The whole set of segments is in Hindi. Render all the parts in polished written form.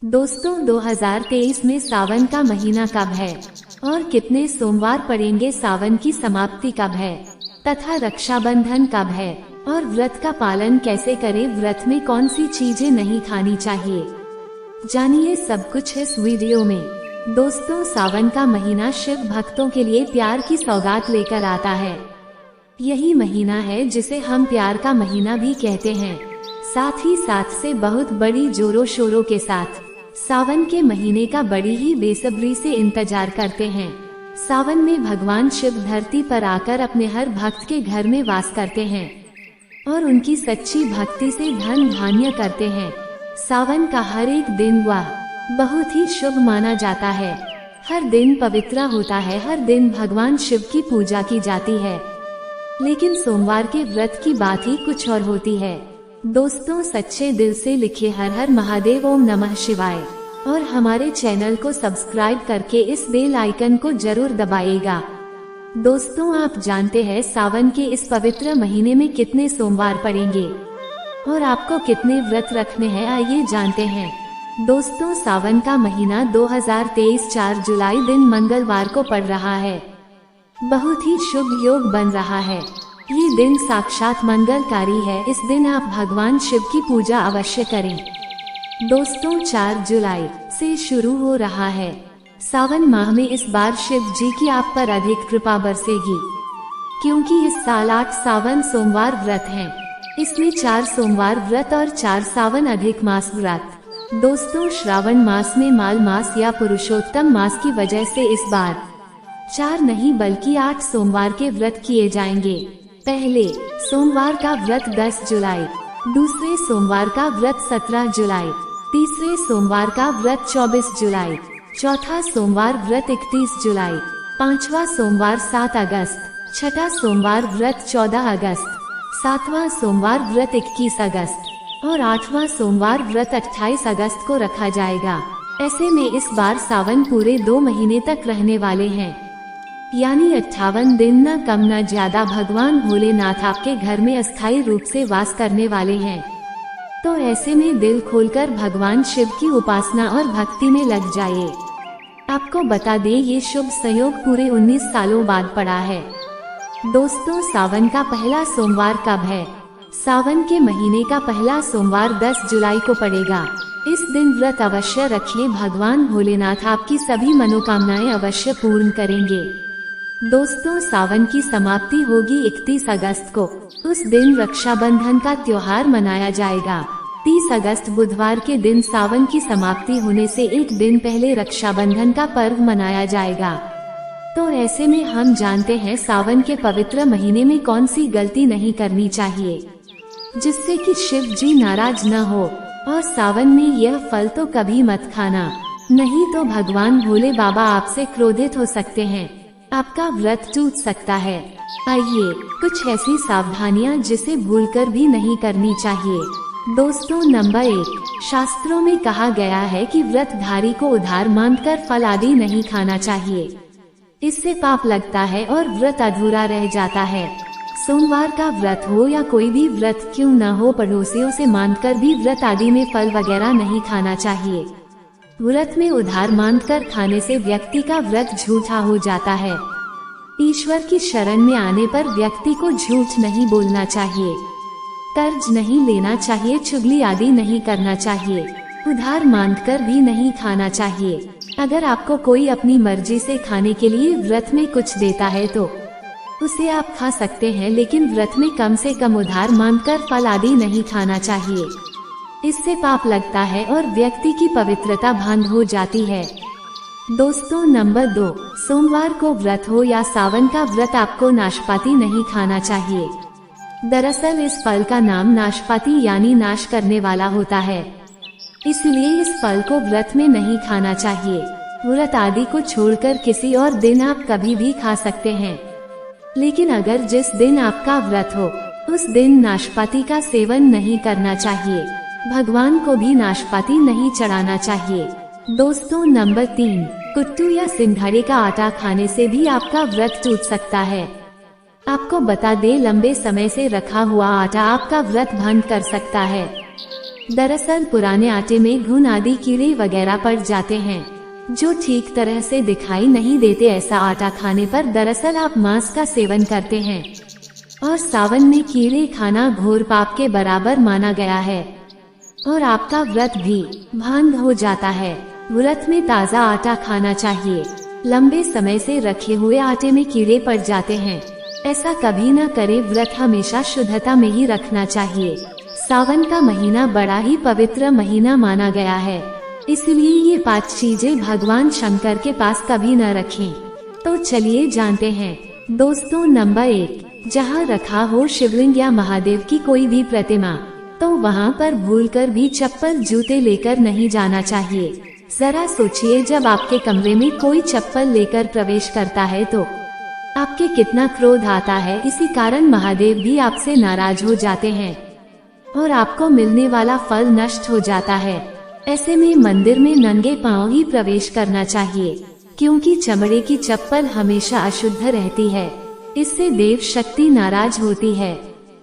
दोस्तों 2023 में सावन का महीना कब है और कितने सोमवार पड़ेंगे, सावन की समाप्ति कब है तथा रक्षाबंधन कब है और व्रत का पालन कैसे करें, व्रत में कौन सी चीजें नहीं खानी चाहिए, जानिए सब कुछ इस वीडियो में। दोस्तों सावन का महीना शिव भक्तों के लिए प्यार की सौगात लेकर आता है। यही महीना है जिसे हम प्यार का महीना भी कहते हैं। साथ ही साथ से बहुत बड़ी जोरों शोरों के साथ सावन के महीने का बड़ी ही बेसब्री से इंतजार करते हैं। सावन में भगवान शिव धरती पर आकर अपने हर भक्त के घर में वास करते हैं और उनकी सच्ची भक्ति से धन धान्य करते हैं। सावन का हर एक दिन वह बहुत ही शुभ माना जाता है। हर दिन पवित्र होता है, हर दिन भगवान शिव की पूजा की जाती है। लेकिन सोमवार के व्रत की बात ही कुछ और होती है। दोस्तों सच्चे दिल से लिखे हर हर महादेव, ओम नमः शिवाय और हमारे चैनल को सब्सक्राइब करके इस बेल आइकन को जरूर दबाइएगा। दोस्तों आप जानते हैं सावन के इस पवित्र महीने में कितने सोमवार पड़ेंगे और आपको कितने व्रत रखने हैं, आइए जानते हैं। दोस्तों सावन का महीना 2023 4 जुलाई दिन मंगलवार को पड़ रहा है। बहुत ही शुभ योग बन रहा है। ये दिन साक्षात मंगलकारी है। इस दिन आप भगवान शिव की पूजा अवश्य करें। दोस्तों 4 जुलाई से शुरू हो रहा है सावन माह में इस बार शिव जी की आप पर अधिक कृपा बरसेगी, क्योंकि इस साल 8 सावन सोमवार व्रत हैं। इसमें 4 सोमवार व्रत और 4 सावन अधिक मास व्रत। दोस्तों श्रावण मास में माल मास या पुरुषोत्तम मास की वजह से इस बार 4 नहीं बल्कि 8 सोमवार के व्रत किए जाएंगे। पहले सोमवार का व्रत 10 जुलाई, दूसरे सोमवार का व्रत 17 जुलाई, तीसरे सोमवार का व्रत 24 जुलाई, चौथा सोमवार व्रत 31 जुलाई, पांचवा सोमवार 7 अगस्त, छठा सोमवार व्रत 14 अगस्त, सातवां सोमवार व्रत 21 अगस्त और 8वां सोमवार व्रत 28 अगस्त को रखा जाएगा। ऐसे में इस बार सावन पूरे 2 महीने तक रहने वाले हैं, यानी 58 दिन न कम न ज्यादा भगवान भोलेनाथ आपके घर में अस्थायी रूप से वास करने वाले हैं। तो ऐसे में दिल खोलकर भगवान शिव की उपासना और भक्ति में लग जाइए। आपको बता दें ये शुभ संयोग पूरे 19 सालों बाद पड़ा है। दोस्तों सावन का पहला सोमवार कब है? सावन के महीने का पहला सोमवार 10 जुलाई को पड़ेगा। इस दिन व्रत अवश्य रखिए, भगवान भोलेनाथ आपकी सभी मनोकामनाएं अवश्य पूर्ण करेंगे। दोस्तों सावन की समाप्ति होगी 31 अगस्त को। उस दिन रक्षाबंधन का त्योहार मनाया जाएगा। 30 अगस्त बुधवार के दिन सावन की समाप्ति होने से एक दिन पहले रक्षाबंधन का पर्व मनाया जाएगा। तो ऐसे में हम जानते हैं सावन के पवित्र महीने में कौन सी गलती नहीं करनी चाहिए, जिससे कि शिव जी नाराज न हो। और सावन में यह फल तो कभी मत खाना, नहीं तो भगवान भोले बाबा आपसे क्रोधित हो सकते हैं, आपका व्रत टूट सकता है। आइए कुछ ऐसी सावधानियां जिसे भूलकर भी नहीं करनी चाहिए। दोस्तों नंबर 1, शास्त्रों में कहा गया है कि व्रतधारी को उधार मांगकर फल आदि नहीं खाना चाहिए। इससे पाप लगता है और व्रत अधूरा रह जाता है। सोमवार का व्रत हो या कोई भी व्रत क्यों न हो, पड़ोसियों से मांगकर भी व्रत आदि में फल वगैरह नहीं खाना चाहिए। व्रत में उधार मांगकर खाने से व्यक्ति का व्रत झूठा हो जाता है। ईश्वर की शरण में आने पर व्यक्ति को झूठ नहीं बोलना चाहिए, कर्ज नहीं लेना चाहिए, चुगली आदि नहीं करना चाहिए, उधार मांगकर भी नहीं खाना चाहिए। अगर आपको कोई अपनी मर्जी से खाने के लिए व्रत में कुछ देता है तो उसे आप खा सकते हैं, लेकिन व्रत में कम से कम उधार मांगकर फल आदि नहीं खाना चाहिए। इससे पाप लगता है और व्यक्ति की पवित्रता भंग हो जाती है। दोस्तों नंबर 2, सोमवार को व्रत हो या सावन का व्रत आपको नाशपाती नहीं खाना चाहिए। दरअसल इस फल का नाम नाशपाती यानी नाश करने वाला होता है, इसलिए इस फल को व्रत में नहीं खाना चाहिए। व्रत आदि को छोड़कर किसी और दिन आप कभी भी खा सकते हैं, लेकिन अगर जिस दिन आपका व्रत हो उस दिन नाशपाती का सेवन नहीं करना चाहिए। भगवान को भी नाशपाती नहीं चढ़ाना चाहिए। दोस्तों नंबर 3, कुट्टू या सिंघाड़े का आटा खाने से भी आपका व्रत टूट सकता है। आपको बता दें लंबे समय से रखा हुआ आटा आपका व्रत भंग कर सकता है। दरअसल पुराने आटे में घुन आदि कीड़े वगैरह पड़ जाते हैं जो ठीक तरह से दिखाई नहीं देते। ऐसा आटा खाने पर दरअसल आप मांस का सेवन करते हैं और सावन में कीड़े खाना घोर पाप के बराबर माना गया है और आपका व्रत भी भंग हो जाता है। व्रत में ताज़ा आटा खाना चाहिए। लंबे समय से रखे हुए आटे में कीड़े पड़ जाते हैं, ऐसा कभी न करें। व्रत हमेशा शुद्धता में ही रखना चाहिए। सावन का महीना बड़ा ही पवित्र महीना माना गया है, इसलिए ये 5 चीजें भगवान शंकर के पास कभी न रखें। तो चलिए जानते हैं। दोस्तों, नंबर 1, जहाँ रखा हो शिवलिंग या महादेव की कोई भी प्रतिमा, तो वहाँ पर भूलकर भी चप्पल जूते लेकर नहीं जाना चाहिए। जरा सोचिए, जब आपके कमरे में कोई चप्पल लेकर प्रवेश करता है तो आपके कितना क्रोध आता है। इसी कारण महादेव भी आपसे नाराज हो जाते हैं और आपको मिलने वाला फल नष्ट हो जाता है। ऐसे में मंदिर में नंगे पांव ही प्रवेश करना चाहिए, क्योंकि चमड़े की चप्पल हमेशा अशुद्ध रहती है। इससे देव शक्ति नाराज होती है।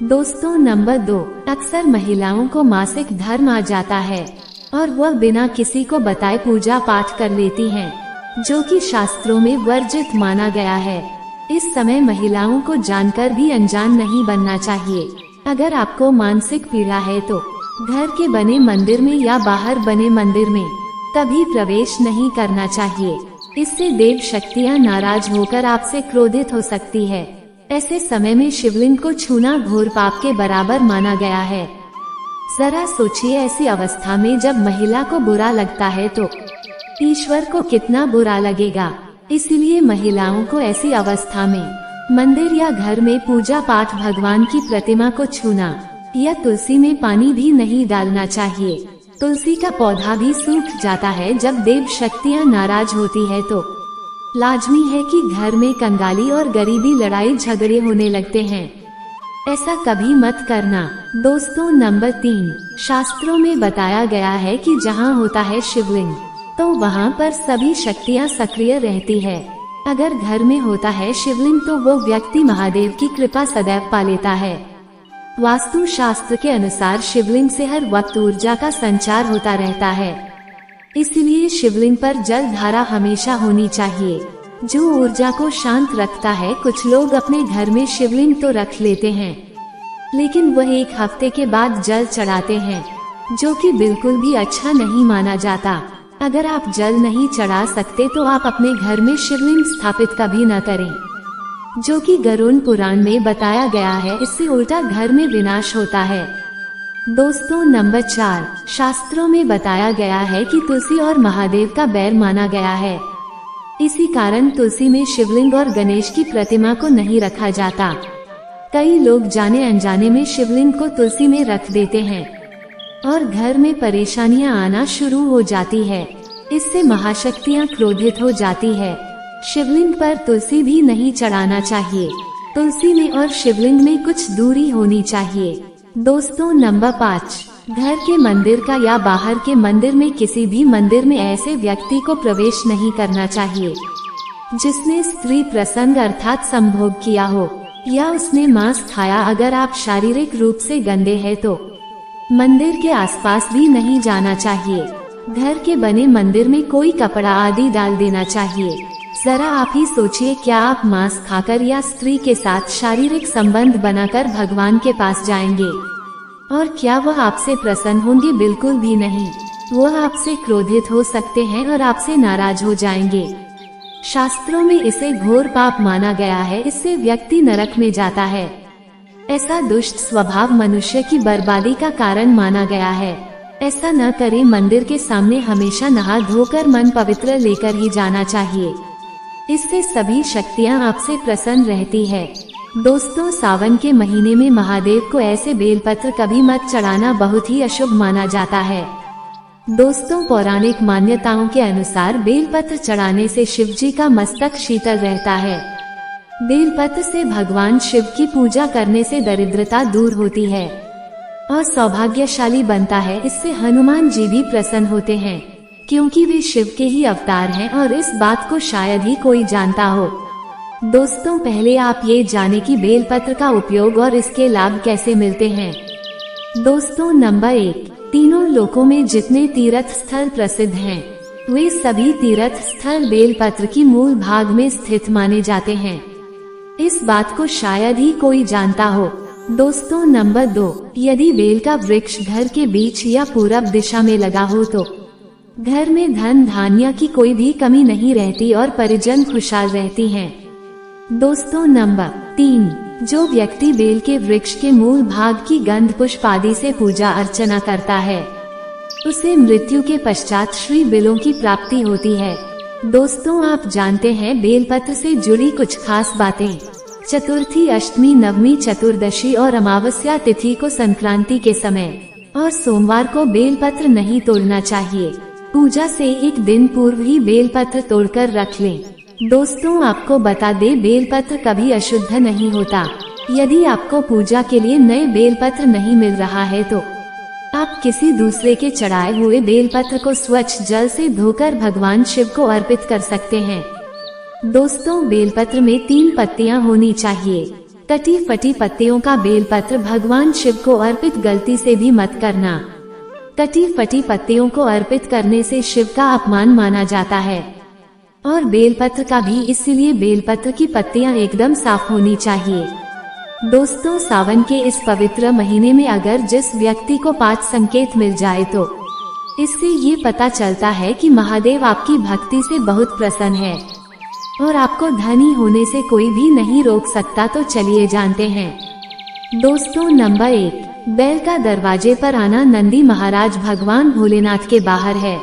दोस्तों, नंबर 2, अक्सर महिलाओं को मासिक धर्म आ जाता है और वह बिना किसी को बताए पूजा पाठ कर लेती हैं, जो कि शास्त्रों में वर्जित माना गया है। इस समय महिलाओं को जानकर भी अनजान नहीं बनना चाहिए। अगर आपको मानसिक पीड़ा है तो घर के बने मंदिर में या बाहर बने मंदिर में कभी प्रवेश नहीं करना चाहिए। इससे देव शक्तियाँ नाराज होकर आपसे क्रोधित हो सकती है। ऐसे समय में शिवलिंग को छूना घोर पाप के बराबर माना गया है। जरा सोचिए, ऐसी अवस्था में जब महिला को बुरा लगता है तो ईश्वर को कितना बुरा लगेगा। इसलिए महिलाओं को ऐसी अवस्था में मंदिर या घर में पूजा पाठ, भगवान की प्रतिमा को छूना या तुलसी में पानी भी नहीं डालना चाहिए। तुलसी का पौधा भी सूख जाता है जब देव शक्तियाँ नाराज होती है तो लाजमी है कि घर में कंगाली और गरीबी, लड़ाई झगड़े होने लगते हैं। ऐसा कभी मत करना। दोस्तों, नंबर 3, शास्त्रों में बताया गया है कि जहाँ होता है शिवलिंग तो वहाँ पर सभी शक्तियाँ सक्रिय रहती है। अगर घर में होता है शिवलिंग तो वो व्यक्ति महादेव की कृपा सदैव पा लेता है। वास्तु शास्त्र के अनुसार शिवलिंग से हर वक्त ऊर्जा का संचार होता रहता है, इसलिए शिवलिंग पर जल धारा हमेशा होनी चाहिए, जो ऊर्जा को शांत रखता है। कुछ लोग अपने घर में शिवलिंग तो रख लेते हैं, लेकिन वह 1 हफ्ते के बाद जल चढ़ाते हैं, जो कि बिल्कुल भी अच्छा नहीं माना जाता। अगर आप जल नहीं चढ़ा सकते तो आप अपने घर में शिवलिंग स्थापित कभी न करें, जो कि गरुड़ पुराण में बताया गया है। इससे उल्टा घर में विनाश होता है। दोस्तों, नंबर 4, शास्त्रों में बताया गया है कि तुलसी और महादेव का बैर माना गया है। इसी कारण तुलसी में शिवलिंग और गणेश की प्रतिमा को नहीं रखा जाता। कई लोग जाने अनजाने में शिवलिंग को तुलसी में रख देते हैं और घर में परेशानियां आना शुरू हो जाती है। इससे महाशक्तियां क्रोधित हो जाती है। शिवलिंग पर तुलसी भी नहीं चढ़ाना चाहिए। तुलसी में और शिवलिंग में कुछ दूरी होनी चाहिए। दोस्तों, नंबर 5, घर के मंदिर का या बाहर के मंदिर में किसी भी मंदिर में ऐसे व्यक्ति को प्रवेश नहीं करना चाहिए जिसने स्त्री प्रसंग अर्थात संभोग किया हो या उसने मांस खाया। अगर आप शारीरिक रूप से गंदे हैं तो मंदिर के आसपास भी नहीं जाना चाहिए। घर के बने मंदिर में कोई कपड़ा आदि डाल देना चाहिए। जरा आप ही सोचिए, क्या आप मांस खाकर या स्त्री के साथ शारीरिक संबंध बनाकर भगवान के पास जाएंगे और क्या वह आपसे प्रसन्न होंगे? बिल्कुल भी नहीं। वह आपसे क्रोधित हो सकते हैं और आपसे नाराज हो जाएंगे। शास्त्रों में इसे घोर पाप माना गया है। इससे व्यक्ति नरक में जाता है। ऐसा दुष्ट स्वभाव मनुष्य की बर्बादी का कारण माना गया है। ऐसा न करें। मंदिर के सामने हमेशा नहा धोकर मन पवित्र लेकर ही जाना चाहिए। इससे सभी शक्तियां आपसे प्रसन्न रहती है। दोस्तों, सावन के महीने में महादेव को ऐसे बेलपत्र कभी मत चढ़ाना, बहुत ही अशुभ माना जाता है। दोस्तों, पौराणिक मान्यताओं के अनुसार बेलपत्र चढ़ाने से शिव जी का मस्तक शीतल रहता है। बेलपत्र से भगवान शिव की पूजा करने से दरिद्रता दूर होती है और सौभाग्यशाली बनता है। इससे हनुमान जी भी प्रसन्न होते हैं, क्योंकि वे शिव के ही अवतार हैं और इस बात को शायद ही कोई जानता हो। दोस्तों, पहले आप ये जाने कि बेलपत्र का उपयोग और इसके लाभ कैसे मिलते हैं। दोस्तों, नंबर 1, तीनों लोकों में जितने तीर्थ स्थल प्रसिद्ध हैं, वे सभी तीर्थ स्थल बेलपत्र की मूल भाग में स्थित माने जाते हैं। इस बात को शायद ही कोई जानता हो। दोस्तों, नंबर 2, यदि बेल का वृक्ष घर के बीच या पूरब दिशा में लगा हो तो घर में धन धान्य की कोई भी कमी नहीं रहती और परिजन खुशहाल रहती हैं। दोस्तों, नंबर 3, जो व्यक्ति बेल के वृक्ष के मूल भाग की गंध पुष्प आदि से पूजा अर्चना करता है, उसे मृत्यु के पश्चात श्री बेलों की प्राप्ति होती है। दोस्तों, आप जानते हैं बेलपत्र से जुड़ी कुछ खास बातें। चतुर्थी, अष्टमी, नवमी, चतुर्दशी और अमावस्या तिथि को संक्रांति के समय और सोमवार को बेलपत्र नहीं तोड़ना चाहिए। पूजा से एक दिन पूर्व ही बेलपत्र तोड़कर रख लें। दोस्तों, आपको बता दें, बेलपत्र कभी अशुद्ध नहीं होता। यदि आपको पूजा के लिए नए बेलपत्र नहीं मिल रहा है तो आप किसी दूसरे के चढ़ाए हुए बेलपत्र को स्वच्छ जल से धोकर भगवान शिव को अर्पित कर सकते हैं। दोस्तों, बेलपत्र में 3 पत्तियां होनी चाहिए। कटी फटी पत्तियों का बेलपत्र भगवान शिव को अर्पित गलती से भी मत करना। कटी फटी पत्तियों को अर्पित करने से शिव का अपमान माना जाता है। और बेलपत्र का भी, इसलिए बेलपत्र की पत्तियां एकदम साफ होनी चाहिए। दोस्तों, सावन के इस पवित्र महीने में अगर जिस व्यक्ति को 5 संकेत मिल जाए तो इससे ये पता चलता है कि महादेव आपकी भक्ति से बहुत प्रसन्न है और आपको धनी होने से कोई भी नहीं रोक सकता। तो चलिए जानते हैं। दोस्तों, नंबर 1, बैल का दरवाजे पर आना। नंदी महाराज भगवान भोलेनाथ के बाहर है।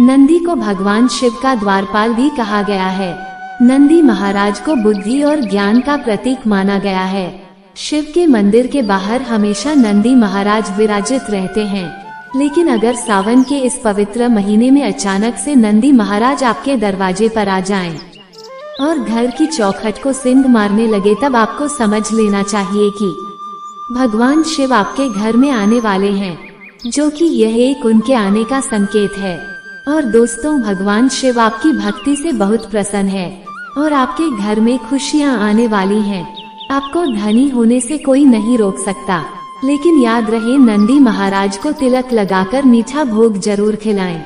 नंदी को भगवान शिव का द्वारपाल भी कहा गया है। नंदी महाराज को बुद्धि और ज्ञान का प्रतीक माना गया है। शिव के मंदिर के बाहर हमेशा नंदी महाराज विराजित रहते हैं। लेकिन अगर सावन के इस पवित्र महीने में अचानक से नंदी महाराज आपके दरवाजे पर आ जाएं और घर की चौखट को सिंध मारने लगे, तब आपको समझ लेना चाहिए कि भगवान शिव आपके घर में आने वाले हैं, जो कि यह एक उनके आने का संकेत है। और दोस्तों, भगवान शिव आपकी भक्ति से बहुत प्रसन्न है और आपके घर में खुशियां आने वाली हैं। आपको धनी होने से कोई नहीं रोक सकता। लेकिन याद रहे, नंदी महाराज को तिलक लगाकर मीठा भोग जरूर खिलाएं।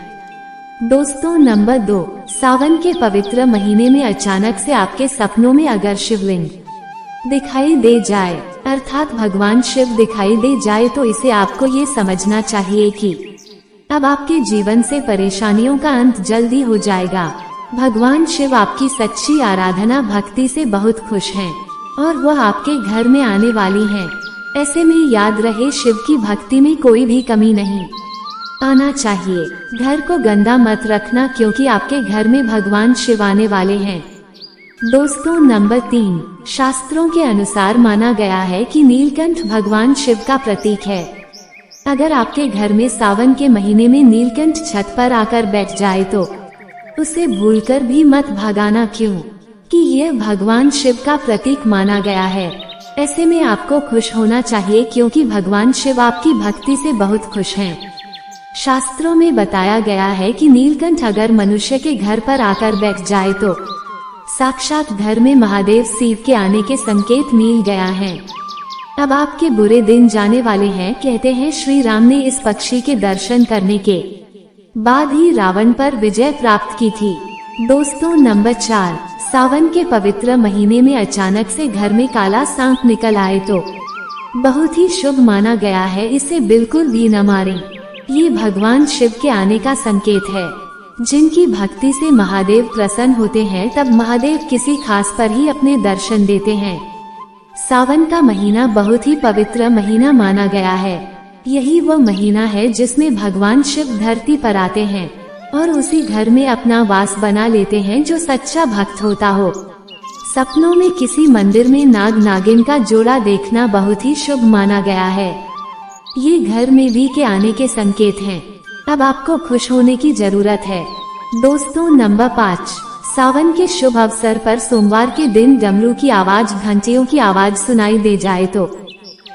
दोस्तों, नंबर 2, सावन के पवित्र महीने में अचानक से आपके सपनों में अगर शिवलिंग दिखाई दे जाए, अर्थात भगवान शिव दिखाई दे जाए, तो इसे आपको ये समझना चाहिए कि अब आपके जीवन से परेशानियों का अंत जल्दी हो जाएगा। भगवान शिव आपकी सच्ची आराधना भक्ति से बहुत खुश हैं और वह आपके घर में आने वाली हैं। ऐसे में याद रहे, शिव की भक्ति में कोई भी कमी नहीं आना चाहिए। घर को गंदा मत रखना, क्योंकि आपके घर में भगवान शिव आने वाले हैं। दोस्तों, नंबर 3, शास्त्रों के अनुसार माना गया है कि नीलकंठ भगवान शिव का प्रतीक है। अगर आपके घर में सावन के महीने में नीलकंठ छत पर आकर बैठ जाए तो उसे भूलकर भी मत भगाना, क्यों कि यह भगवान शिव का प्रतीक माना गया है। ऐसे में आपको खुश होना चाहिए, क्योंकि भगवान शिव आपकी भक्ति से बहुत खुश हैं। शास्त्रों में बताया गया है कि नीलकंठ अगर मनुष्य के घर पर आकर बैठ जाए तो साक्षात घर में महादेव शिव के आने के संकेत मिल गया है। अब आपके बुरे दिन जाने वाले हैं। कहते हैं श्री राम ने इस पक्षी के दर्शन करने के बाद ही रावण पर विजय प्राप्त की थी। दोस्तों, नंबर 4, सावन के पवित्र महीने में अचानक से घर में काला सांप निकल आए तो बहुत ही शुभ माना गया है। इसे बिल्कुल भी न मारें। ये भगवान शिव के आने का संकेत है। जिनकी भक्ति से महादेव प्रसन्न होते हैं, तब महादेव किसी खास पर ही अपने दर्शन देते हैं। सावन का महीना बहुत ही पवित्र महीना माना गया है। यही वो महीना है जिसमें भगवान शिव धरती पर आते हैं और उसी घर में अपना वास बना लेते हैं जो सच्चा भक्त होता हो। सपनों में किसी मंदिर में नाग नागिन का जोड़ा देखना बहुत ही शुभ माना गया है। ये घर में भी के आने के संकेत हैं। अब आपको खुश होने की जरूरत है। दोस्तों, नंबर 5, सावन के शुभ अवसर पर सोमवार के दिन डमरू की आवाज, घंटियों की आवाज सुनाई दे जाए तो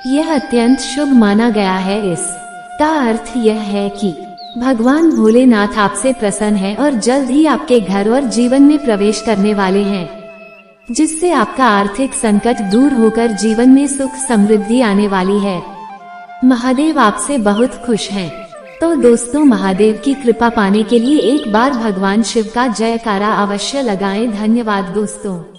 यह अत्यंत शुभ माना गया है। इसका अर्थ यह है कि भगवान भोलेनाथ आपसे प्रसन्न है और जल्द ही आपके घर और जीवन में प्रवेश करने वाले हैं, जिससे आपका आर्थिक संकट दूर होकर जीवन में सुख समृद्धि आने वाली है। महादेव आपसे बहुत खुश हैं। तो दोस्तों, महादेव की कृपा पाने के लिए एक बार भगवान शिव का जयकारा अवश्य लगाएं। धन्यवाद दोस्तों।